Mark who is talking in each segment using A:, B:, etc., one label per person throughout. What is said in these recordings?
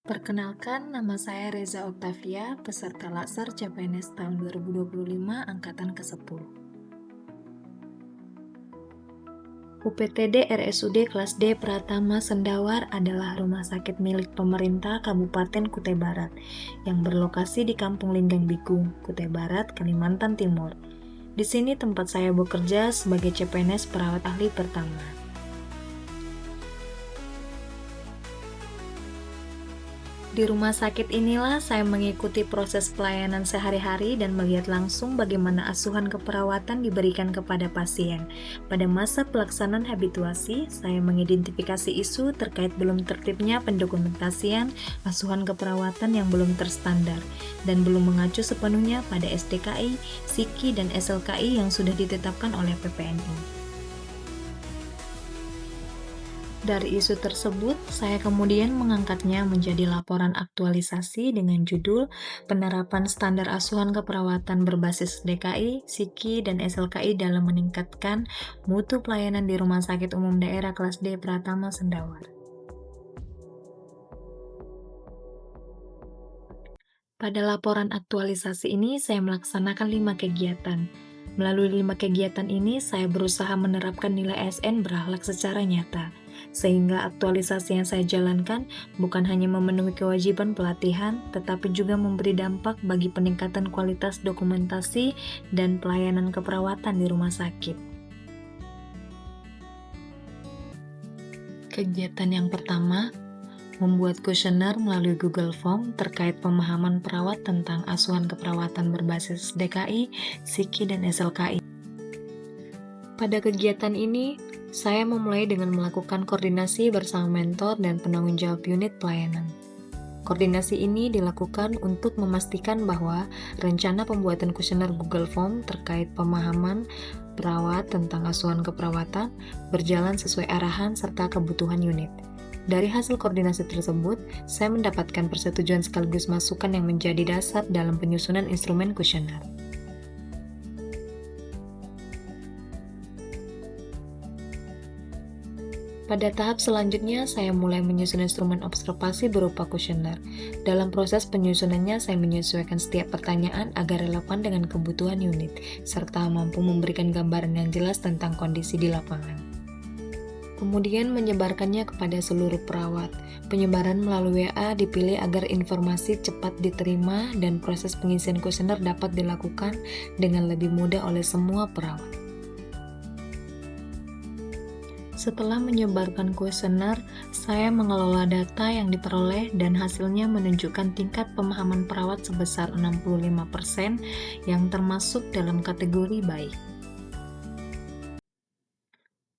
A: Perkenalkan, nama saya Reza Oktavia, peserta Latsar CPNS tahun 2025, angkatan ke-10. UPTD RSUD kelas D Pratama Sendawar adalah rumah sakit milik pemerintah Kabupaten Kutai Barat yang berlokasi di Kampung Linggang Bigung, Kutai Barat, Kalimantan Timur. Di sini tempat saya bekerja sebagai CPNS perawat ahli pertama. Di rumah sakit inilah saya mengikuti proses pelayanan sehari-hari dan melihat langsung bagaimana asuhan keperawatan diberikan kepada pasien. Pada masa pelaksanaan habituasi, saya mengidentifikasi isu terkait belum tertibnya pendokumentasian asuhan keperawatan yang belum terstandar dan belum mengacu sepenuhnya pada SDKI, SIKI, dan SLKI yang sudah ditetapkan oleh PPNI. Dari isu tersebut, saya kemudian mengangkatnya menjadi laporan aktualisasi dengan judul Penerapan Standar Asuhan Keperawatan Berbasis DKI, SIKI, dan SLKI dalam meningkatkan mutu pelayanan di Rumah Sakit Umum Daerah Kelas D Pratama Sendawar. Pada laporan aktualisasi ini, saya melaksanakan 5 kegiatan. Melalui 5 kegiatan ini, saya berusaha menerapkan nilai ASN berakhlak secara nyata, sehingga aktualisasi yang saya jalankan bukan hanya memenuhi kewajiban pelatihan, tetapi juga memberi dampak bagi peningkatan kualitas dokumentasi dan pelayanan keperawatan di rumah sakit. Kegiatan yang pertama, membuat kuesioner melalui Google Form terkait pemahaman perawat tentang asuhan keperawatan berbasis DKI, SIKI, dan SLKI. Pada kegiatan ini, saya memulai dengan melakukan koordinasi bersama mentor dan penanggung jawab unit pelayanan. Koordinasi ini dilakukan untuk memastikan bahwa rencana pembuatan kuesioner Google Form terkait pemahaman perawat tentang asuhan keperawatan berjalan sesuai arahan serta kebutuhan unit. Dari hasil koordinasi tersebut, saya mendapatkan persetujuan sekaligus masukan yang menjadi dasar dalam penyusunan instrumen kuesioner. Pada tahap selanjutnya, saya mulai menyusun instrumen observasi berupa kuesioner. Dalam proses penyusunannya, saya menyesuaikan setiap pertanyaan agar relevan dengan kebutuhan unit, serta mampu memberikan gambaran yang jelas tentang kondisi di lapangan. Kemudian menyebarkannya kepada seluruh perawat. Penyebaran melalui WA dipilih agar informasi cepat diterima dan proses pengisian kuesioner dapat dilakukan dengan lebih mudah oleh semua perawat. Setelah menyebarkan kuesioner, saya mengelola data yang diperoleh dan hasilnya menunjukkan tingkat pemahaman perawat sebesar 65% yang termasuk dalam kategori baik.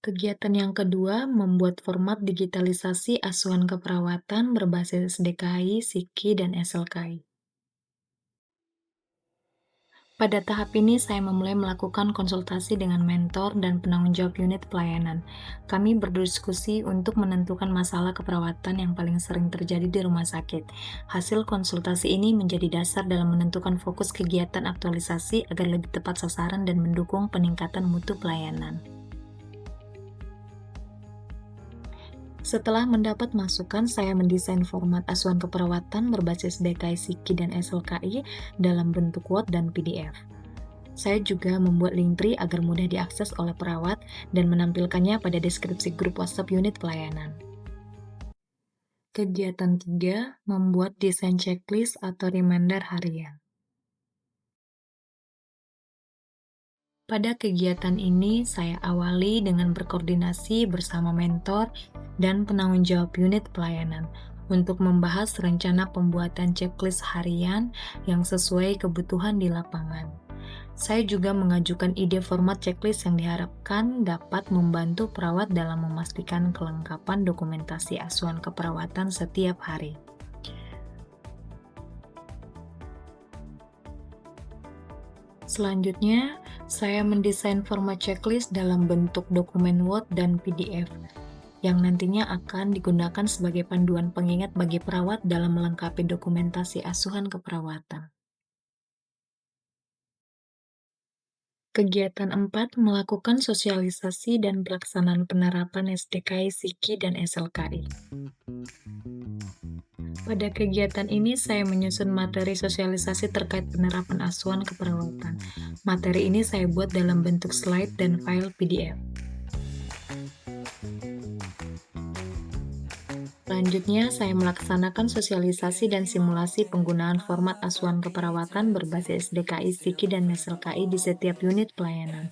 A: Kegiatan yang kedua, membuat format digitalisasi asuhan keperawatan berbasis DKI, SIKI, dan SLKI. Pada tahap ini, saya memulai melakukan konsultasi dengan mentor dan penanggung jawab unit pelayanan. Kami berdiskusi untuk menentukan masalah keperawatan yang paling sering terjadi di rumah sakit. Hasil konsultasi ini menjadi dasar dalam menentukan fokus kegiatan aktualisasi agar lebih tepat sasaran dan mendukung peningkatan mutu pelayanan. Setelah mendapat masukan, saya mendesain format asuhan keperawatan berbasis DKI, SIKI, dan SLKI dalam bentuk Word dan PDF. Saya juga membuat link tree agar mudah diakses oleh perawat dan menampilkannya pada deskripsi grup WhatsApp unit pelayanan. Kegiatan 3, membuat desain checklist atau reminder harian. Pada kegiatan ini, saya awali dengan berkoordinasi bersama mentor dan penanggung jawab unit pelayanan untuk membahas rencana pembuatan checklist harian yang sesuai kebutuhan di lapangan. Saya juga mengajukan ide format checklist yang diharapkan dapat membantu perawat dalam memastikan kelengkapan dokumentasi asuhan keperawatan setiap hari. Selanjutnya, saya mendesain format checklist dalam bentuk dokumen Word dan PDF, yang nantinya akan digunakan sebagai panduan pengingat bagi perawat dalam melengkapi dokumentasi asuhan keperawatan. Kegiatan 4, melakukan sosialisasi dan pelaksanaan penerapan SDKI, SIKI, dan SLKI. Pada kegiatan ini, saya menyusun materi sosialisasi terkait penerapan asuhan keperawatan. Materi ini saya buat dalam bentuk slide dan file PDF. Selanjutnya, saya melaksanakan sosialisasi dan simulasi penggunaan format asuhan keperawatan berbasis DKI, SIKI, dan NESEL-KI di setiap unit pelayanan,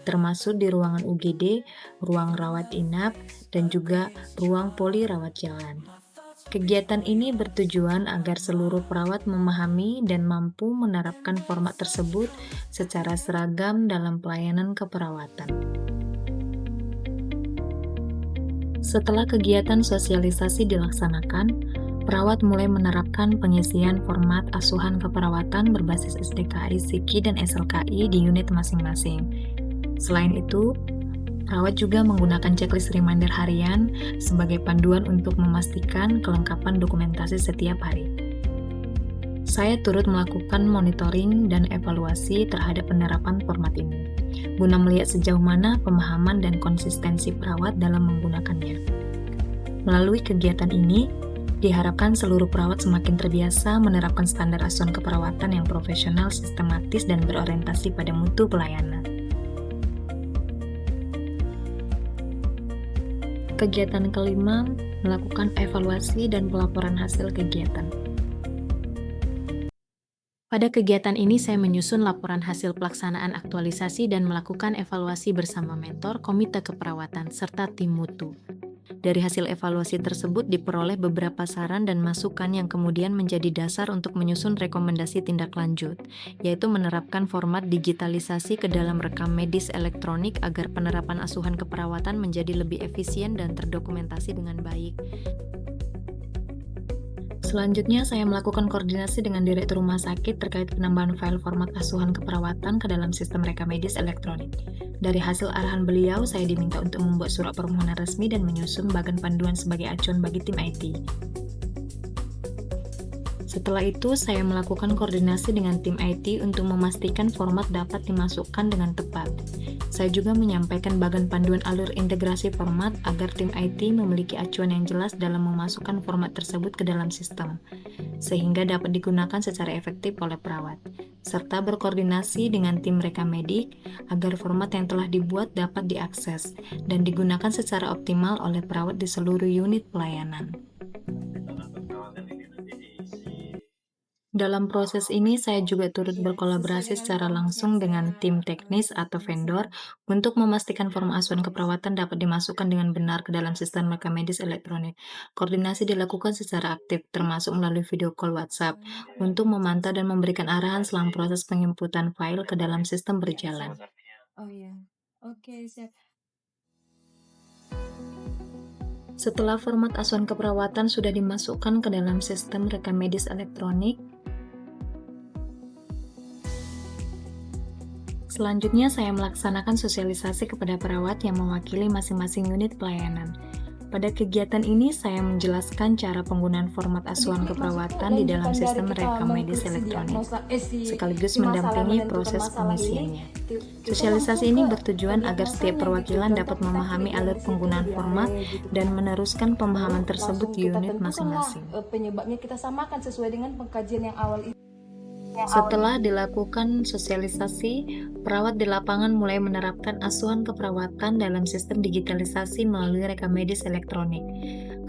A: termasuk di ruangan UGD, ruang rawat inap, dan juga ruang poli rawat jalan. Kegiatan ini bertujuan agar seluruh perawat memahami dan mampu menerapkan format tersebut secara seragam dalam pelayanan keperawatan. Setelah kegiatan sosialisasi dilaksanakan, perawat mulai menerapkan pengisian format asuhan keperawatan berbasis SDKI, SIKI, dan SLKI di unit masing-masing. Selain itu, perawat juga menggunakan checklist reminder harian sebagai panduan untuk memastikan kelengkapan dokumentasi setiap hari. Saya turut melakukan monitoring dan evaluasi terhadap penerapan format ini, guna melihat sejauh mana pemahaman dan konsistensi perawat dalam menggunakannya. Melalui kegiatan ini, diharapkan seluruh perawat semakin terbiasa menerapkan standar asuhan keperawatan yang profesional, sistematis, dan berorientasi pada mutu pelayanan. Kegiatan kelima, melakukan evaluasi dan pelaporan hasil kegiatan. Pada kegiatan ini, saya menyusun laporan hasil pelaksanaan aktualisasi dan melakukan evaluasi bersama mentor, komite keperawatan, serta tim mutu. Dari hasil evaluasi tersebut diperoleh beberapa saran dan masukan yang kemudian menjadi dasar untuk menyusun rekomendasi tindak lanjut, yaitu menerapkan format digitalisasi ke dalam rekam medis elektronik agar penerapan asuhan keperawatan menjadi lebih efisien dan terdokumentasi dengan baik. Selanjutnya, saya melakukan koordinasi dengan Direktur Rumah Sakit terkait penambahan file format asuhan keperawatan ke dalam sistem rekam medis elektronik. Dari hasil arahan beliau, saya diminta untuk membuat surat permohonan resmi dan menyusun bagan panduan sebagai acuan bagi tim IT. Setelah itu, saya melakukan koordinasi dengan tim IT untuk memastikan format dapat dimasukkan dengan tepat. Saya juga menyampaikan bagan panduan alur integrasi format agar tim IT memiliki acuan yang jelas dalam memasukkan format tersebut ke dalam sistem, sehingga dapat digunakan secara efektif oleh perawat, serta berkoordinasi dengan tim rekam medik agar format yang telah dibuat dapat diakses dan digunakan secara optimal oleh perawat di seluruh unit pelayanan. Dalam proses ini, saya juga turut berkolaborasi secara langsung dengan tim teknis atau vendor untuk memastikan format asuhan keperawatan dapat dimasukkan dengan benar ke dalam sistem rekam medis elektronik. Koordinasi dilakukan secara aktif, termasuk melalui video call WhatsApp, untuk memantau dan memberikan arahan selama proses penginputan file ke dalam sistem berjalan.
B: Oh iya, oke siap.
A: Setelah format asuhan keperawatan sudah dimasukkan ke dalam sistem rekam medis elektronik, selanjutnya saya melaksanakan sosialisasi kepada perawat yang mewakili masing-masing unit pelayanan. Pada kegiatan ini, saya menjelaskan cara penggunaan format asuhan keperawatan di dalam sistem rekam medis elektronik, sekaligus mendampingi proses pengisiannya. Sosialisasi ini bertujuan agar setiap perwakilan dapat memahami alur penggunaan format dan meneruskan pemahaman tersebut di unit masing-masing.
B: Penyebabnya kita samakan sesuai dengan pengkajian yang awal itu.
A: Setelah dilakukan sosialisasi, perawat di lapangan mulai menerapkan asuhan keperawatan dalam sistem digitalisasi melalui rekam medis elektronik.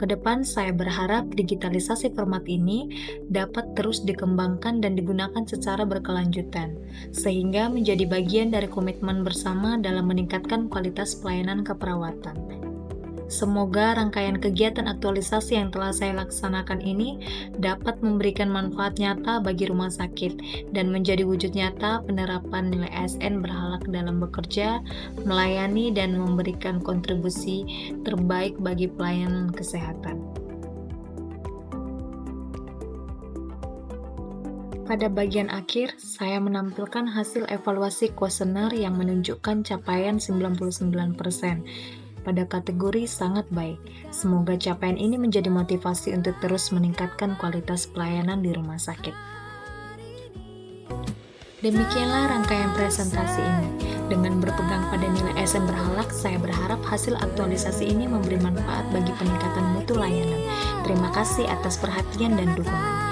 A: Kedepan, saya berharap digitalisasi format ini dapat terus dikembangkan dan digunakan secara berkelanjutan, sehingga menjadi bagian dari komitmen bersama dalam meningkatkan kualitas pelayanan keperawatan. Semoga rangkaian kegiatan aktualisasi yang telah saya laksanakan ini dapat memberikan manfaat nyata bagi rumah sakit dan menjadi wujud nyata penerapan nilai ASN berhalak dalam bekerja, melayani, dan memberikan kontribusi terbaik bagi pelayanan kesehatan. Pada bagian akhir, saya menampilkan hasil evaluasi kuesioner yang menunjukkan capaian 99%. Pada kategori sangat baik. Semoga capaian ini menjadi motivasi untuk terus meningkatkan kualitas pelayanan di rumah sakit. Demikianlah rangkaian presentasi ini. Dengan berpegang pada nilai ASN berhalak, saya berharap hasil aktualisasi ini memberi manfaat bagi peningkatan mutu layanan. Terima kasih atas perhatian dan dukungan.